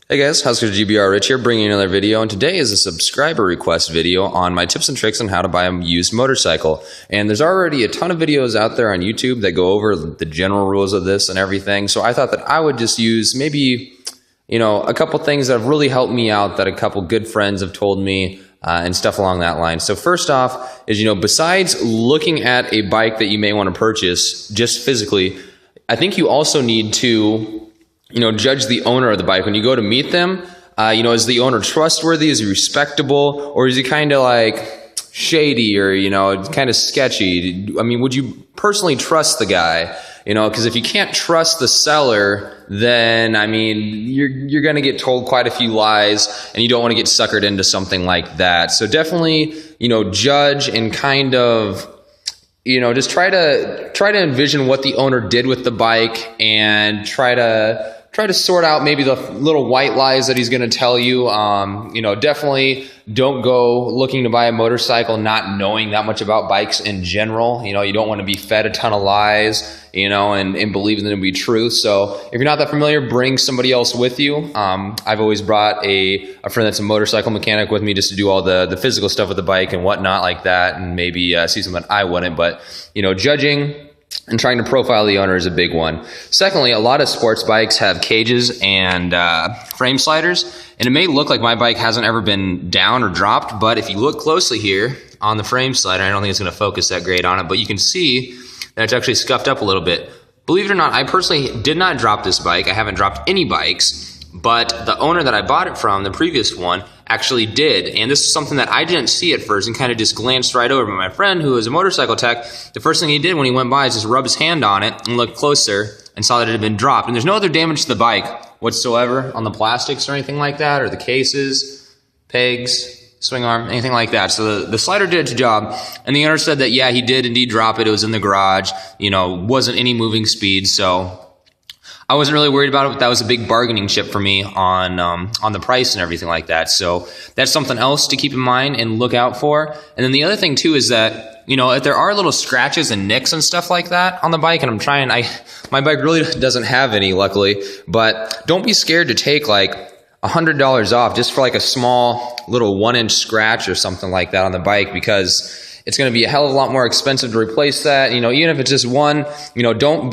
Hey guys, HuskerzGBR Rich here, bringing you another video, and today is a subscriber request video on my tips and tricks on how to buy a used motorcycle. And there's already a ton of videos out there on YouTube that go over the general rules of this and everything, so I thought that I would just use maybe, a couple things that have really helped me out that a couple good friends have told me and stuff along that line. So first off is, besides looking at a bike that you may want to purchase just physically, I think you also need to judge the owner of the bike. When you go to meet them, is the owner trustworthy? Is he respectable? Or is he kind of like shady or, kind of sketchy? I mean, would you personally trust the guy? Because if you can't trust the seller, then, you're going to get told quite a few lies and you don't want to get suckered into something like that. So definitely, judge and kind of, just try to envision what the owner did with the bike and try to sort out maybe the little white lies that he's going to tell you. Definitely don't go looking to buy a motorcycle not knowing that much about bikes in general. You don't want to be fed a ton of lies, and believing them to be true. So if you're not that familiar, bring somebody else with you. I've always brought a friend that's a motorcycle mechanic with me just to do all the physical stuff with the bike and whatnot like that, and maybe see something I wouldn't. But, judging and trying to profile the owner is a big one. Secondly, a lot of sports bikes have cages and frame sliders, and it may look like my bike hasn't ever been down or dropped, but if you look closely here on the frame slider, I don't think it's going to focus that great on it, but you can see that it's actually scuffed up a little bit. Believe it or not, I personally did not drop this bike. I haven't dropped any bikes, but the owner that I bought it from, the previous one, actually did. And this is something that I didn't see at first and kind of just glanced right over. But my friend, who is a motorcycle tech, the first thing he did when he went by is just rub his hand on it and look closer and saw that it had been dropped. And there's no other damage to the bike whatsoever on the plastics or anything like that, or the cases, pegs, swing arm, anything like that. So the slider did its job. And the owner said that, yeah, he did indeed drop it. It was in the garage, wasn't any moving speed. So I wasn't really worried about it, but that was a big bargaining chip for me on the price and everything like that. So that's something else to keep in mind and look out for. And then the other thing too is that, if there are little scratches and nicks and stuff like that on the bike, and my bike really doesn't have any, luckily, but don't be scared to take like $100 off just for like a small little 1-inch scratch or something like that on the bike, because it's going to be a hell of a lot more expensive to replace that. Even if it's just one, don't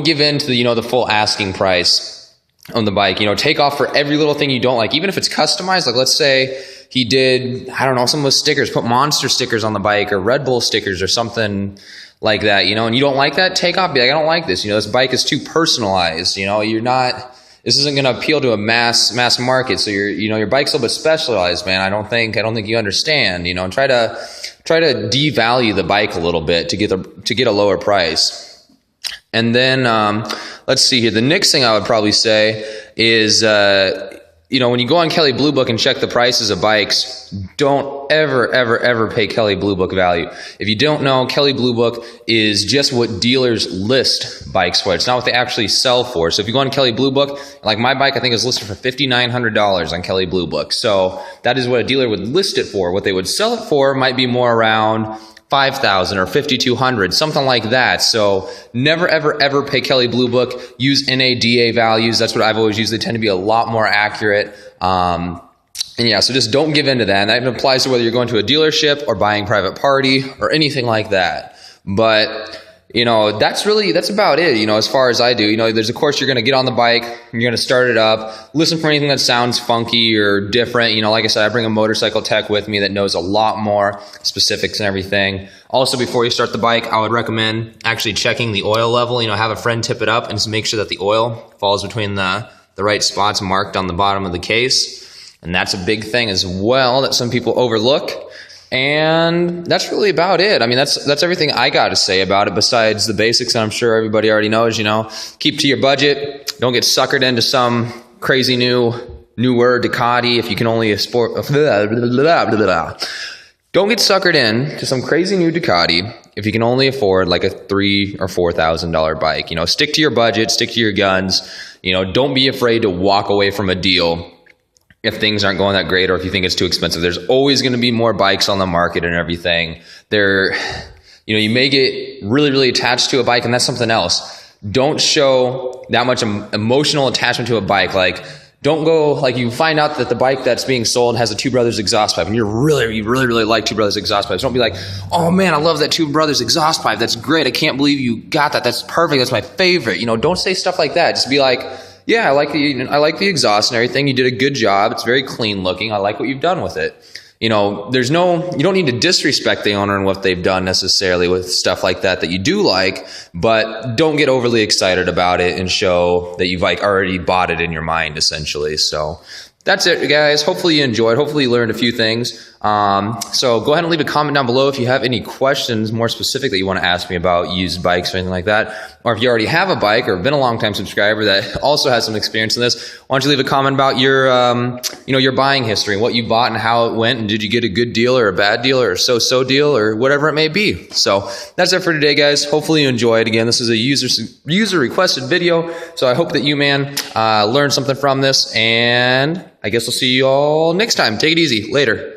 give in to the full asking price on the bike. Take off for every little thing you don't like, even if it's customized. Like, let's say he did, I don't know, some of those stickers, put Monster stickers on the bike or Red Bull stickers or something like that, and you don't like that, take off, be like, I don't like this. This bike is too personalized. This isn't going to appeal to a mass market. So your bike's a little bit specialized, man. I don't think you understand, and try to devalue the bike a little bit to get a lower price. And then, let's see here. The next thing I would probably say is, when you go on Kelley Blue Book and check the prices of bikes, don't ever pay Kelley Blue Book value. If you don't know, Kelley Blue Book is just what dealers list bikes for. It's not what they actually sell for. So if you go on Kelley Blue Book, like my bike, I think is listed for $5,900 on Kelley Blue Book. So that is what a dealer would list it for. What they would sell it for might be more around $5,000 or $5,200, something like that. So never, ever pay Kelley Blue Book. Use NADA values. That's what I've always used. They tend to be a lot more accurate. So just don't give in to that. And that applies to whether you're going to a dealership or buying private party or anything like that. But that's about it, as far as I do. There's, of course, you're going to get on the bike, you're going to start it up, listen for anything that sounds funky or different. Like I said, I bring a motorcycle tech with me that knows a lot more specifics and everything. Also, before you start the bike, I would recommend actually checking the oil level. Have a friend tip it up and just make sure that the oil falls between the right spots marked on the bottom of the case. And that's a big thing as well that some people overlook. And that's really about it. That's everything I got to say about it, besides the basics that I'm sure everybody already knows. Keep to your budget. Don't get suckered into some crazy newer Ducati if you can only afford. Don't get suckered in to some crazy new Ducati if you can only afford like a $3,000 or $4,000 bike. Stick to your budget, stick to your guns. Don't be afraid to walk away from a deal if things aren't going that great or if you think it's too expensive. There's always going to be more bikes on the market and everything. You may get really attached to a bike, and that's something else. Don't show that much emotional attachment to a bike. Like, don't go, like, you find out that the bike that's being sold has a Two Brothers exhaust pipe, and you really like Two Brothers exhaust pipes. Don't be like, oh man, I love that Two Brothers exhaust pipe. That's great. I can't believe you got that. That's perfect. That's my favorite. You know, don't say stuff like that. Just be like, yeah, I like the exhaust and everything. You did a good job. It's very clean looking. I like what you've done with it. You know, you don't need to disrespect the owner and what they've done necessarily with stuff like that you do like, but don't get overly excited about it and show that you've like already bought it in your mind, essentially. So that's it, guys. Hopefully you enjoyed. Hopefully you learned a few things. So go ahead and leave a comment down below if you have any questions more specific that you want to ask me about used bikes or anything like that. Or if you already have a bike or been a long-time subscriber that also has some experience in this, why don't you leave a comment about your, your buying history, what you bought and how it went, and did you get a good deal or a bad deal or a so-so deal or whatever it may be. So that's it for today, guys. Hopefully you enjoyed. Again, this is a user requested video, so I hope that you, learned something from this, and I guess I'll see you all next time. Take it easy. Later.